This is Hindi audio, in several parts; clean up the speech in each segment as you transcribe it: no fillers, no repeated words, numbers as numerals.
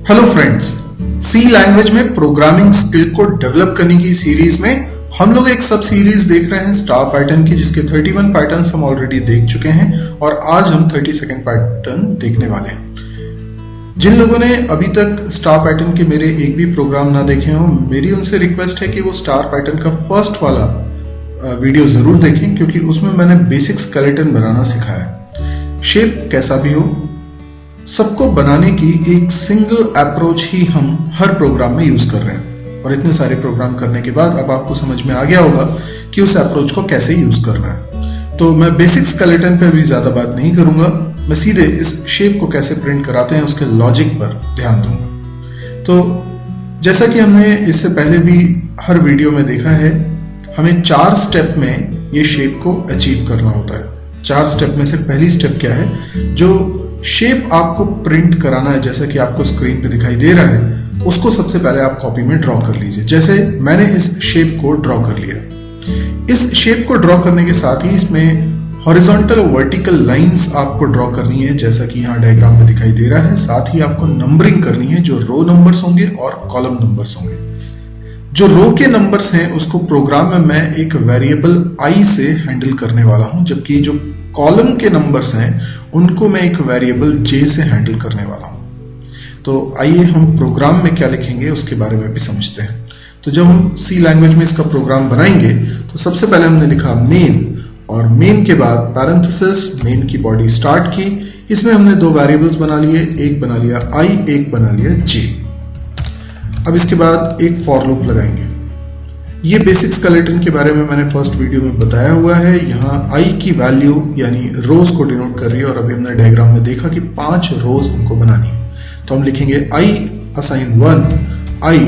हेलो फ्रेंड्स, सी लैंग्वेज में प्रोग्रामिंग स्किल को डेवलप करने की सीरीज में हम लोग एक सब सीरीज देख रहे हैं स्टार पैटर्न की, जिसके 31 पैटर्न्स हम ऑलरेडी देख चुके हैं और आज हम 32nd पैटर्न देखने वाले हैं। जिन लोगों ने अभी तक स्टार पैटर्न के मेरे एक भी प्रोग्राम ना देखे हों, मेरी उनसे रिक्वेस्ट है कि वो स्टार पैटर्न का फर्स्ट वाला वीडियो जरूर देखें, क्योंकि उसमें मैंने बेसिक स्केलेटन बनाना सिखाया। शेप कैसा भी हो, सबको बनाने की एक सिंगल अप्रोच ही हम हर प्रोग्राम में यूज कर रहे हैं। और इतने सारे प्रोग्राम करने के बाद अब आपको समझ में आ गया होगा कि उस अप्रोच को कैसे यूज करना है। तो मैं बेसिक स्केलेटन पे भी ज्यादा बात नहीं करूंगा, मैं सीधे इस शेप को कैसे प्रिंट कराते हैं उसके लॉजिक पर ध्यान दूंगा। तो जैसा कि हमने इससे पहले भी हर वीडियो में देखा है, हमें 4 स्टेप में ये शेप को अचीव करना होता है। 4 स्टेप में से पहली स्टेप क्या है, जो शेप आपको प्रिंट कराना है, जैसा कि आपको स्क्रीन पे दिखाई दे रहा है, उसको सबसे पहले आप कॉपी में ड्रॉ कर लीजिए। जैसे मैंने इस शेप को ड्रॉ कर लिया। इस शेप को ड्रॉ करने के साथ ही इसमें हॉरिजॉन्टल और वर्टिकल लाइंस आपको ड्रॉ करनी है, जैसा कि यहाँ डायग्राम में दिखाई दे रहा है। साथ ही आपको नंबरिंग करनी है, जो रो नंबर्स होंगे और कॉलम नंबर्स होंगे। जो रो के नंबर्स हैं उसको प्रोग्राम में मैं एक वेरिएबल आई से हैंडल करने वाला हूं, जबकि जो कॉलम के नंबर्स हैं उनको मैं एक वेरिएबल जे से हैंडल करने वाला हूं। तो आइए हम प्रोग्राम में क्या लिखेंगे उसके बारे में भी समझते हैं। तो जब हम सी लैंग्वेज में इसका प्रोग्राम बनाएंगे तो सबसे पहले हमने लिखा मेन, और मेन के बाद पैरेंथेसिस, मेन की बॉडी स्टार्ट की। इसमें हमने 2 वेरिएबल्स बना लिए, एक बना लिया आई, एक बना लिया जे। अब इसके बाद एक फॉर लूप लगाएंगे। ये बेसिक स्केलेटन के बारे में मैंने फर्स्ट वीडियो में बताया हुआ है। यहाँ आई की वैल्यू यानी रोज को डिनोट कर रही है, और अभी हमने डायग्राम में देखा कि 5 रोज हमको बनानी है। तो हम लिखेंगे i assign 1 i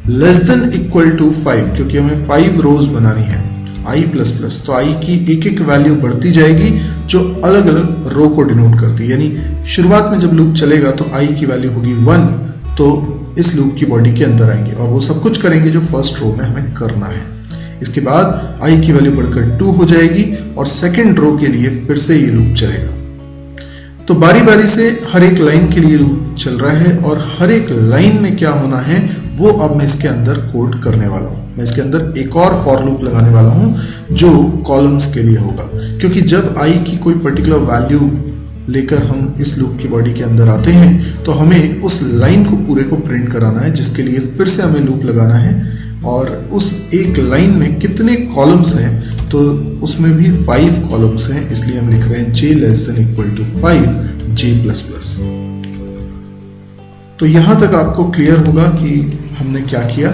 less than equal to 5, क्योंकि हमें 5 रोज बनानी है। आई प्लस प्लस, तो आई की एक एक वैल्यू बढ़ती जाएगी जो अलग अलग रो को डिनोट करती है। यानी शुरुआत में जब लूप चलेगा तो आई की वैल्यू होगी 1, तो इस लूप की बॉडी के अंदर आएंगे और वो सब कुछ करेंगे जो फर्स्ट रो में हमें करना है। इसके बाद आई की वैल्यू बढ़कर 2 हो जाएगी और सेकंड रो के लिए फिर से ये लूप चलेगा। तो बारी बारी से हर एक लाइन के लिए लूप चल रहा है, और हर एक लाइन में क्या होना है वो अब मैं इसके अंदर कोड करने वाला हूं। मैं इसके अंदर एक और फॉर लूप लगाने वाला हूं जो कॉलम्स के लिए होगा, क्योंकि जब आई की कोई पर्टिकुलर वैल्यू लेकर हम इस लूप की बॉडी के अंदर आते हैं तो हमें उस लाइन को पूरे को प्रिंट कराना है, जिसके लिए फिर से हमें लूप लगाना है। और उस एक लाइन में कितने कॉलम्स हैं, तो उसमें भी 5 कॉलम्स हैं, इसलिए हम लिख रहे हैं j less than equal to 5 j plus plus. तो यहां तक आपको क्लियर होगा कि हमने क्या किया।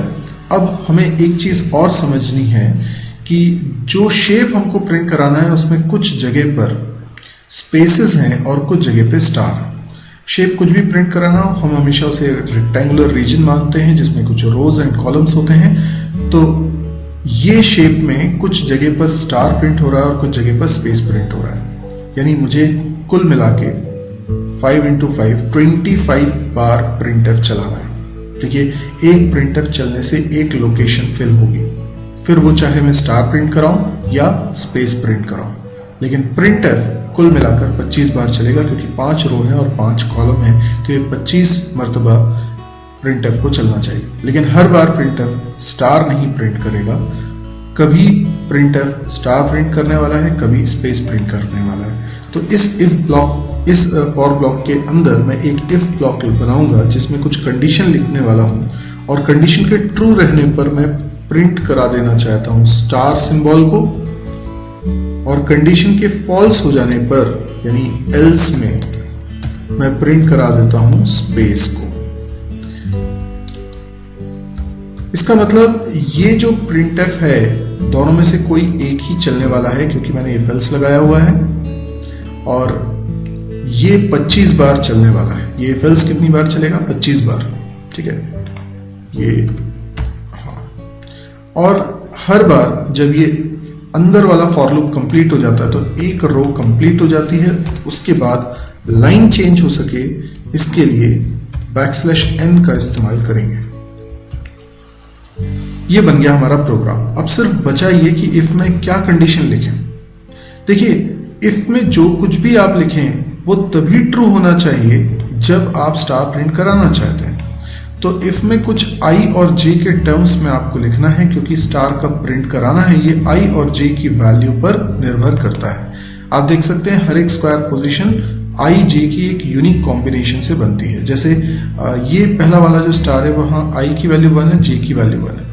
अब हमें एक चीज और समझनी है कि जो शेप हमको प्रिंट कराना है उसमें कुछ जगह पर स्पेसेस हैं और कुछ जगह पे स्टार। शेप कुछ भी प्रिंट कराना हो, हम हमेशा उसे रेक्टेंगुलर रीजन मानते हैं जिसमें कुछ रोज एंड कॉलम्स होते हैं। तो ये शेप में कुछ जगह पर स्टार प्रिंट हो रहा है और कुछ जगह पर स्पेस प्रिंट हो रहा है। यानी मुझे कुल मिला के 5 × 5 25 बार प्रिंटएफ चलाना है। देखिए, एक प्रिंटएफ चलने से एक लोकेशन फिल होगी, फिर वो चाहे मैं स्टार प्रिंट कराऊं या स्पेस प्रिंट कराऊं। लेकिन प्रिंटएफ कुल मिलाकर 25 बार चलेगा, क्योंकि 5 रो हैं और 5 कॉलम हैं, तो ये 25 मरतबा प्रिंटएफ को चलना चाहिए। लेकिन हर बार प्रिंटएफ स्टार नहीं प्रिंट करेगा। कभी प्रिंटएफ स्टार प्रिंट करने वाला है, कभी स्पेस प्रिंट करने वाला है। तो इस फॉर ब्लॉक के अंदर मैं एक इफ ब्लॉक बनाऊंगा जिसमें कुछ कंडीशन लिखने वाला हूं, और कंडीशन के ट्रू रहने पर मैं प्रिंट करा देना चाहता हूं स्टार सिंबल को, और कंडीशन के फॉल्स हो जाने पर यानी एल्स में मैं प्रिंट करा देता हूं स्पेस को। इसका मतलब ये जो प्रिंटएफ है दोनों में से कोई एक ही चलने वाला है, क्योंकि मैंने इफ एल्स लगाया हुआ है, और ये 25 बार चलने वाला है। ये इफ एल्स कितनी बार चलेगा? 25 बार। ठीक है, ये हाँ। और हर बार जब ये अंदर वाला फॉर लूप कंप्लीट हो जाता है तो एक रो कंप्लीट हो जाती है। उसके बाद लाइन चेंज हो सके इसके लिए \n का इस्तेमाल करेंगे। ये बन गया हमारा प्रोग्राम। अब सिर्फ बचा ये कि इफ में क्या कंडीशन लिखें। देखिए, इफ में जो कुछ भी आप लिखें वो तभी ट्रू होना चाहिए जब आप स्टार प्रिंट कराना चाहते हैं। तो इफ में कुछ i और j के टर्म्स में आपको लिखना है, क्योंकि स्टार कब प्रिंट कराना है ये i और j की वैल्यू पर निर्भर करता है। आप देख सकते हैं हर एक स्क्वायर पोजीशन i j की एक यूनिक कॉम्बिनेशन से बनती है। जैसे ये पहला वाला जो स्टार है वहाँ i की वैल्यू 1 है, j की वैल्यू 1 है।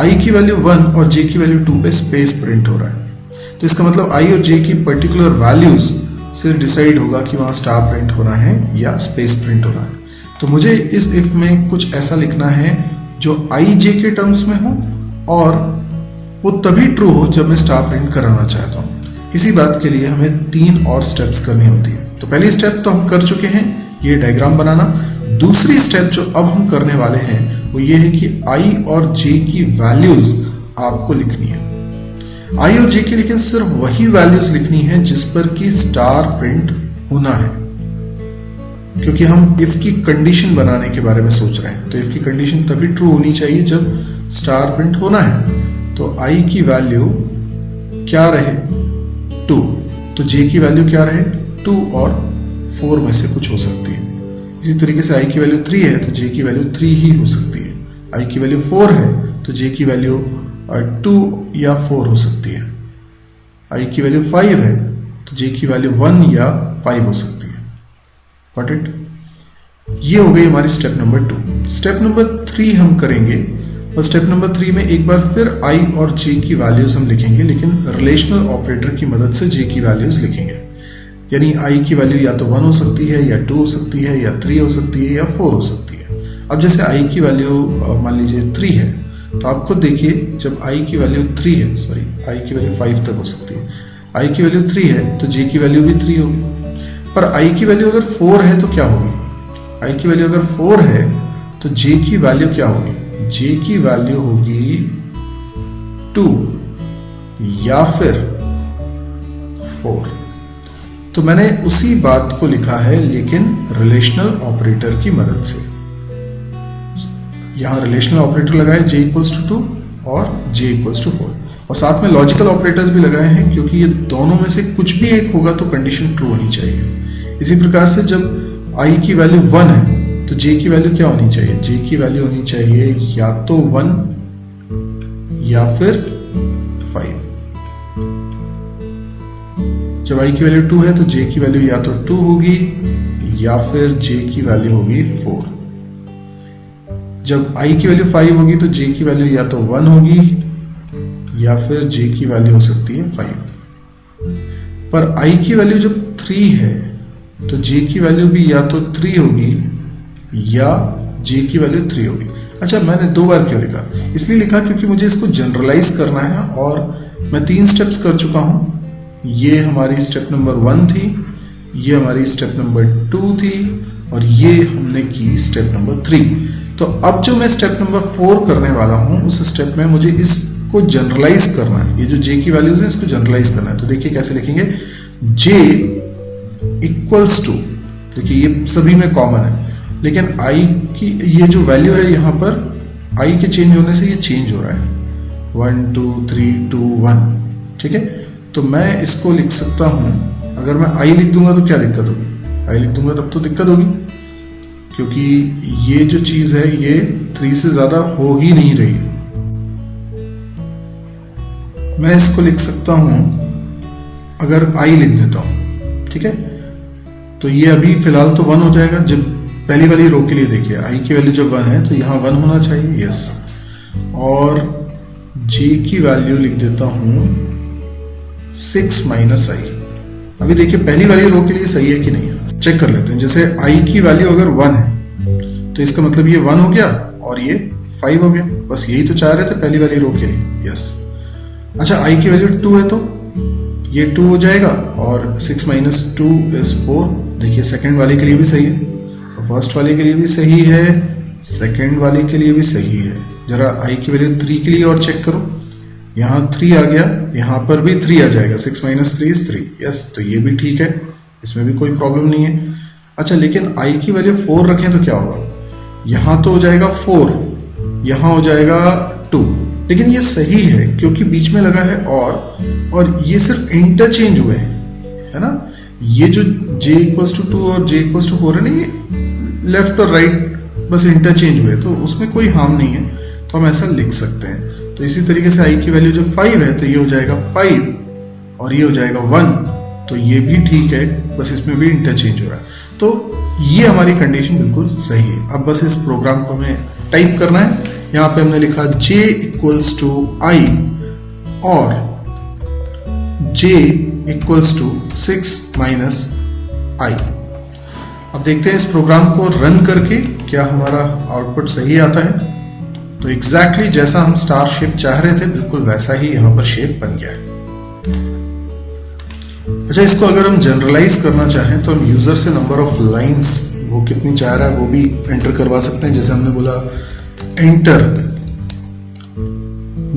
i की वैल्यू 1 और j की वैल्यू 2 पे स्पेस प्रिंट हो रहा है। तो इसका मतलब i और j की पर्टिकुलर वैल्यूज से डिसाइड होगा कि वहाँ स्टार प्रिंट होना है या स्पेस प्रिंट होना है। तो मुझे इस इफ में कुछ ऐसा लिखना है जो i j के टर्म्स में हो और वो तभी ट्रू हो जब मैं स्टार प्रिंट कराना चाहता हूँ। इसी बात के लिए हमें 3 और स्टेप्स करनी होती है। तो पहली स्टेप तो हम कर चुके हैं, ये डायग्राम बनाना। दूसरी स्टेप जो अब हम करने वाले हैं वो ये है कि i और j की वैल्यूज आपको लिखनी है। i और j की लेकिन सिर्फ वही वैल्यूज लिखनी है जिस पर कि स्टार प्रिंट होना है, क्योंकि हम इफ की कंडीशन बनाने के बारे में सोच रहे हैं। तो इफ की कंडीशन तभी ट्रू होनी चाहिए जब स्टार प्रिंट होना है। तो i की वैल्यू क्या रहे 2, तो j की वैल्यू क्या रहे 2 और 4 में से कुछ हो सकती है। इसी तरीके से i की वैल्यू 3 है तो j की वैल्यू 3 ही हो सकती है। i की वैल्यू 4 है तो j की वैल्यू 2 या 4 हो सकती है। i की वैल्यू 5 है तो j की वैल्यू 1 या 5 हो सकती है। Got it? ये हो गई हमारी स्टेप नंबर 2। स्टेप नंबर 3 हम करेंगे और स्टेप नंबर 3 में एक बार फिर i और j की वैल्यूज हम लिखेंगे, लेकिन रिलेशनल ऑपरेटर की मदद से j की वैल्यूज लिखेंगे। यानी i की वैल्यू या तो 1 हो सकती है या 2 हो सकती है या 3 हो सकती है या 4 हो सकती है। अब जैसे i की वैल्यू मान लीजिए 3 है तो आप खुद देखिए जब i की वैल्यू 3 है, सॉरी i की वैल्यू 5 तक हो सकती है, i की वैल्यू 3 है तो j की वैल्यू भी 3 होगी। पर i की वैल्यू अगर 4 है तो क्या होगी? i की वैल्यू अगर 4 है तो j की वैल्यू क्या होगी? j की वैल्यू होगी 2 या फिर 4। तो मैंने उसी बात को लिखा है लेकिन रिलेशनल ऑपरेटर की मदद से। यहां रिलेशनल ऑपरेटर लगाए j इक्वल्स टू 2 और j इक्वल्स टू 4, और साथ में लॉजिकल ऑपरेटर्स भी लगाए हैं क्योंकि ये दोनों में से कुछ भी एक होगा तो कंडीशन ट्रू होनी चाहिए। इसी प्रकार से जब i की वैल्यू 1 है तो j की वैल्यू क्या होनी चाहिए? j की वैल्यू होनी चाहिए या तो 1 या फिर 5। जब i की वैल्यू 2 है तो j की वैल्यू या तो 2 होगी या फिर j की वैल्यू होगी 4। जब i की वैल्यू 5 होगी तो j की वैल्यू या तो 1 होगी या फिर j की वैल्यू हो सकती है 5। पर i की वैल्यू जब 3 है तो j की वैल्यू भी या तो 3 होगी या j की वैल्यू 3 होगी। अच्छा, मैंने 2 बार क्यों लिखा? इसलिए लिखा क्योंकि मुझे इसको जनरलाइज करना है और मैं 3 स्टेप्स कर चुका हूं। ये हमारी स्टेप नंबर 1 थी, ये हमारी स्टेप नंबर 2 थी और ये हमने की स्टेप नंबर 3। तो अब जो मैं स्टेप नंबर 4 करने वाला हूं उस स्टेप में मुझे इसको जनरलाइज करना है। ये जो j की वैल्यूज है इसको जनरलाइज करना है। तो देखिए कैसे लिखेंगे, j इक्वल्स टू, देखिए ये सभी में कॉमन है लेकिन i की ये जो वैल्यू है यहाँ पर i के चेंज होने से ये चेंज हो रहा है 1 2 3 2 1। ठीक है, तो मैं इसको लिख सकता हूं, अगर मैं i लिख दूंगा तो क्या दिक्कत होगी? i लिख दूंगा तब तो दिक्कत होगी क्योंकि ये जो चीज है ये 3 से ज्यादा हो ही नहीं रही है। मैं इसको लिख सकता हूं अगर i लिख देता हूं, ठीक है, तो ये अभी फिलहाल तो 1 हो जाएगा। जब पहली वाली रो के लिए देखिए i की वैल्यू जब 1 है तो यहाँ 1 होना चाहिए, यस। और j की वैल्यू लिख देता हूं 6 माइनस i। अभी देखिए पहली वाली रो के लिए सही है कि नहीं है, चेक कर लेते हैं। जैसे i की वैल्यू अगर 1 है तो इसका मतलब ये 1 हो गया और ये 5 हो गया। बस यही तो चाह रहे थे पहली वाली रो के लिए, यस। अच्छा, i की वैल्यू 2 है तो ये 2 हो जाएगा और 6 माइनस 2 इज 4। देखिए सेकंड वाले के लिए भी सही है, तो फर्स्ट वाले के लिए भी सही है, सेकंड वाले के लिए भी सही है। जरा i की वैल्यू 3 के लिए और चेक करो, यहाँ 3 आ गया, यहाँ पर भी 3 आ जाएगा, 6 माइनस 3 इज 3, यस। तो ये भी ठीक है, इसमें भी कोई प्रॉब्लम नहीं है। अच्छा, लेकिन i की वैल्यू 4 रखें तो क्या होगा? यहाँ तो हो जाएगा 4, यहाँ हो जाएगा 2, लेकिन ये सही है क्योंकि बीच में लगा है और ये सिर्फ इंटरचेंज हुए हैं, है ना। ये जो j इक्वल्स टू 2 और j इक्वल्स टू 4 है ना, ये लेफ्ट और राइट बस इंटरचेंज हुए, तो उसमें कोई हार्म नहीं है, तो हम ऐसा लिख सकते हैं। तो इसी तरीके से i की वैल्यू जो 5 है तो ये हो जाएगा 5 और ये हो जाएगा 1, तो ये भी ठीक है, बस इसमें भी इंटरचेंज हो रहा है। तो ये हमारी कंडीशन बिल्कुल सही है। अब बस इस प्रोग्राम को हमें टाइप करना है। यहाँ पे हमने लिखा j इक्वल्स टू i और j equals to 6 minus i। अब देखते हैं इस प्रोग्राम को रन करके क्या हमारा आउटपुट सही आता है। तो एग्जैक्टली जैसा हम स्टार शेप चाह रहे थे बिल्कुल वैसा ही यहाँ पर शेप बन गया है। अच्छा, इसको अगर हम जनरलाइज करना चाहें तो हम यूजर से नंबर ऑफ लाइंस वो कितनी चाह रहा है वो भी एंटर करवा सकते हैं। जैसे हमने बोला एंटर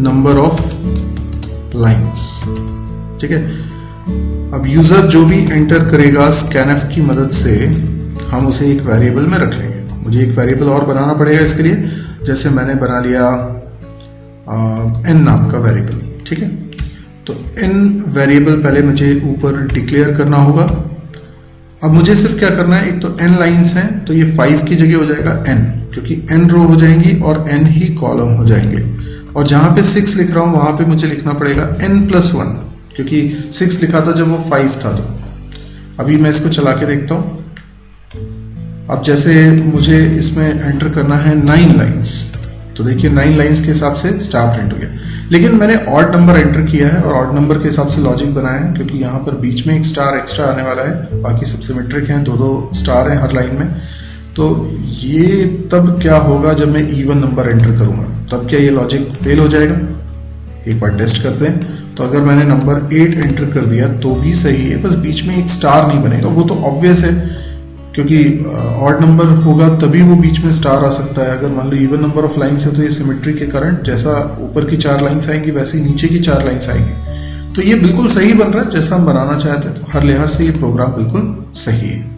नंबर ऑफ लाइंस, ठीक है। अब यूजर जो भी एंटर करेगा स्कैनफ की मदद से हम उसे एक वेरिएबल में रख लेंगे। मुझे एक वेरिएबल और बनाना पड़ेगा इसके लिए, जैसे मैंने बना लिया n नाम का वेरिएबल, ठीक है। तो n वेरिएबल पहले मुझे ऊपर डिक्लेयर करना होगा। अब मुझे सिर्फ क्या करना है, एक तो n लाइंस हैं तो ये 5 की जगह हो जाएगा n, क्योंकि n रो हो जाएंगी और n ही कॉलम हो जाएंगे। और जहां पे 6 लिख रहा हूं वहां पे मुझे लिखना पड़ेगा n+1, क्योंकि 6 लिखा था जब वो 5 था। तो अभी मैं इसको चला के देखता हूं। अब जैसे मुझे इसमें एंटर करना है 9 लाइंस, तो देखिए 9 लाइंस के हिसाब से स्टार प्रिंट हो गया। लेकिन मैंने ऑड नंबर एंटर किया है और ऑड नंबर के हिसाब से लॉजिक बनाया है, क्योंकि यहाँ पर बीच में एक स्टार एक्स्ट्रा आने वाला है, बाकी सब सिमेट्रिक हैं, 2-2 स्टार हैं हर लाइन में। तो ये तब क्या होगा जब मैं इवन नंबर एंटर करूंगा, तब क्या ये लॉजिक फेल हो जाएगा? एक बार टेस्ट करते हैं। तो अगर मैंने नंबर 8 एंटर कर दिया तो भी सही है, बस बीच में एक स्टार नहीं बनेगा। वो तो ऑब्वियस है, क्योंकि ऑड नंबर होगा तभी वो बीच में स्टार आ सकता है। अगर मान लो इवन नंबर ऑफ लाइंस है तो ये सिमेट्री के कारण जैसा ऊपर की 4 लाइंस आएंगी वैसे ही नीचे की 4 लाइंस आएंगी। तो ये बिल्कुल सही बन रहा है जैसा हम बनाना चाहते हैं। तो हर लिहाज से ये प्रोग्राम बिल्कुल सही है।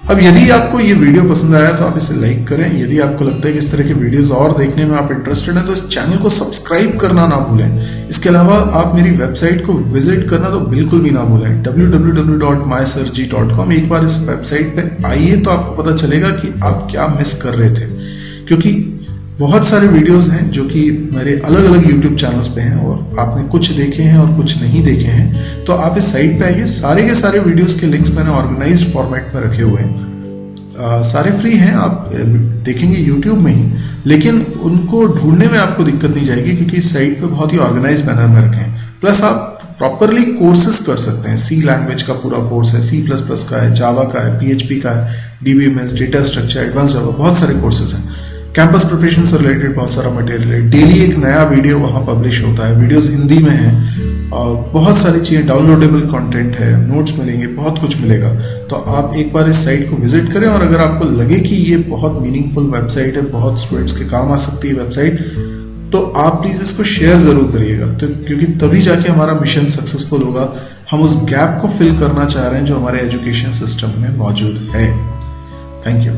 अब यदि आपको ये वीडियो पसंद आया तो आप इसे लाइक करें। यदि आपको लगता है कि इस तरह के वीडियोस और देखने में आप इंटरेस्टेड हैं तो इस चैनल को सब्सक्राइब करना ना भूलें। इसके अलावा आप मेरी वेबसाइट को विजिट करना तो बिल्कुल भी ना भूलें, www.mysirji.com। एक बार इस वेबसाइट पे आइए तो आपको पता चलेगा कि आप क्या मिस कर रहे थे, क्योंकि बहुत सारे वीडियोस हैं जो कि मेरे अलग अलग यूट्यूब चैनल्स पे हैं और आपने कुछ देखे हैं और कुछ नहीं देखे हैं। तो आप इस साइट पे आइए, सारे के सारे वीडियोस के लिंक्स मैंने ऑर्गेनाइज्ड फॉर्मेट में रखे हुए हैं। सारे फ्री हैं, आप देखेंगे यूट्यूब में ही, लेकिन उनको ढूंढने में आपको दिक्कत नहीं जाएगी क्योंकि इस साइट पे बहुत ही ऑर्गेनाइज मैनर में रखे हैं। प्लस आप प्रॉपरली कोर्सेज कर सकते हैं। सी लैंग्वेज का पूरा कोर्स है, C++ का है, जावा का है, PHP का है, DBMS, डेटा स्ट्रक्चर, एडवांस जावा, बहुत सारे कोर्सेज हैं। कैंपस प्रिपरेशन से रिलेटेड बहुत सारा मटेरियल है। डेली एक नया वीडियो वहाँ पब्लिश होता है, वीडियोस हिंदी में हैं और बहुत सारी चीज़ें, डाउनलोडेबल कंटेंट है, नोट्स मिलेंगे, बहुत कुछ मिलेगा। तो आप एक बार इस साइट को विजिट करें और अगर आपको लगे कि ये बहुत मीनिंगफुल वेबसाइट है, बहुत स्टूडेंट्स के काम आ सकती है वेबसाइट, तो आप प्लीज़ इसको शेयर ज़रूर करिएगा। तो क्योंकि तभी जाके हमारा मिशन सक्सेसफुल होगा। हम उस गैप को फिल करना चाह रहे हैं जो हमारे एजुकेशन सिस्टम में मौजूद है। Thank you.